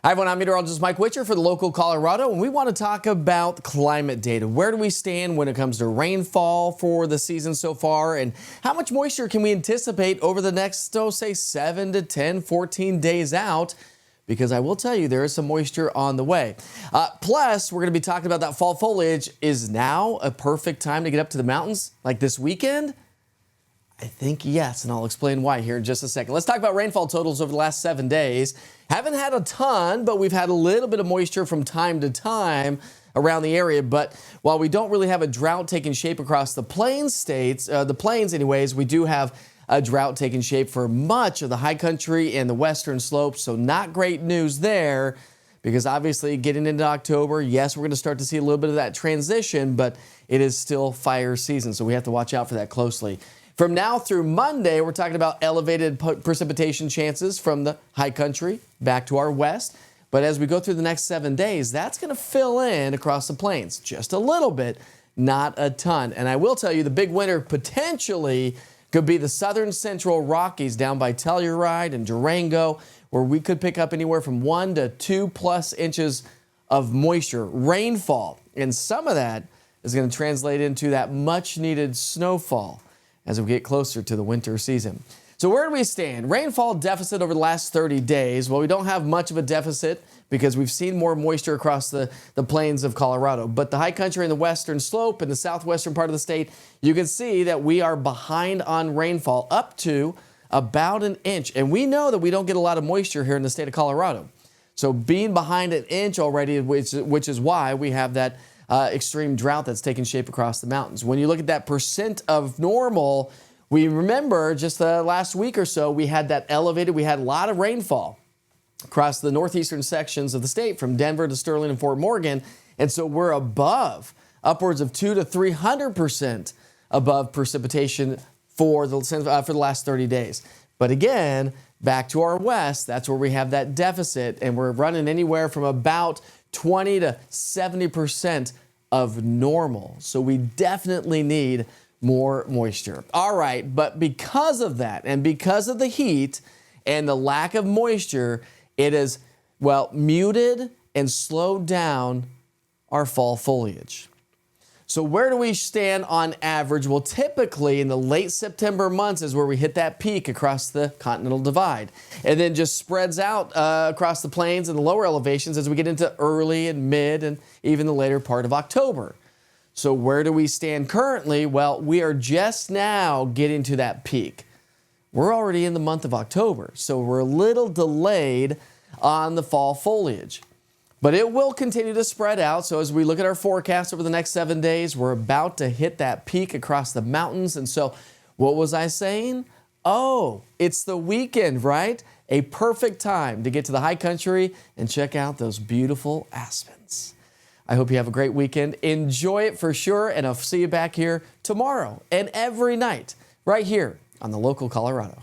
Hi, everyone. I'm meteorologist Mike Witcher for the local Colorado, and we want to talk about climate data. Where do we stand when it comes to rainfall for the season so far, and how much moisture can we anticipate over the next, say, 7 to 10, 14 days out? Because I will tell you, there is some moisture on the way. Plus, we're going to be talking about that fall foliage. Is now a perfect time to get up to the mountains, like this weekend? I think yes, and I'll explain why here in just a second. Let's talk about rainfall totals over the last 7 days. Haven't had a ton, but we've had a little bit of moisture from time to time around the area. But while we don't really have a drought taking shape across the plains states, the plains anyways, we do have a drought taking shape for much of the high country and the western slopes. So not great news there, because obviously getting into October, yes, we're going to start to see a little bit of that transition, but it is still fire season. So we have to watch out for that closely. From now through Monday, we're talking about elevated precipitation chances from the high country back to our west. But as we go through the next 7 days, that's going to fill in across the plains just a little bit, not a ton. And I will tell you, the big winner potentially could be the southern central Rockies down by Telluride and Durango, where we could pick up anywhere from 1 to 2+ inches of moisture, rainfall. And some of that is going to translate into that much needed snowfall as we get closer to the winter season. So where do we stand? Rainfall deficit over the last 30 days. Well, we don't have much of a deficit because we've seen more moisture across the plains of Colorado. But the high country and the western slope and the southwestern part of the state, you can see that we are behind on rainfall up to about an inch. And we know that we don't get a lot of moisture here in the state of Colorado. So being behind an inch already, which is why we have that extreme drought that's taking shape across the mountains. When you look at that percent of normal, we remember just the last week or so, we had that elevated, we had a lot of rainfall across the northeastern sections of the state from Denver to Sterling and Fort Morgan. And so we're above, upwards of 200 to 300% above precipitation for the last 30 days. But again, back to our west, that's where we have that deficit, and we're running anywhere from about 20 to 70% of normal. So we definitely need more moisture. All right, but because of that and because of the heat and the lack of moisture, it is, well, muted and slowed down our fall foliage. So where do we stand on average? Well, typically in the late September months is where we hit that peak across the continental divide, and then just spreads out across the plains and the lower elevations as we get into early and mid and even the later part of October. So where do we stand currently? Well, we are just now getting to that peak. We're already in the month of October, so we're a little delayed on the fall foliage. But it will continue to spread out. So as we look at our forecast over the next 7 days, we're about to hit that peak across the mountains. And so what was I saying? Oh, it's the weekend, right? A perfect time to get to the high country and check out those beautiful aspens. I hope you have a great weekend. Enjoy it for sure. And I'll see you back here tomorrow and every night right here on the local Colorado.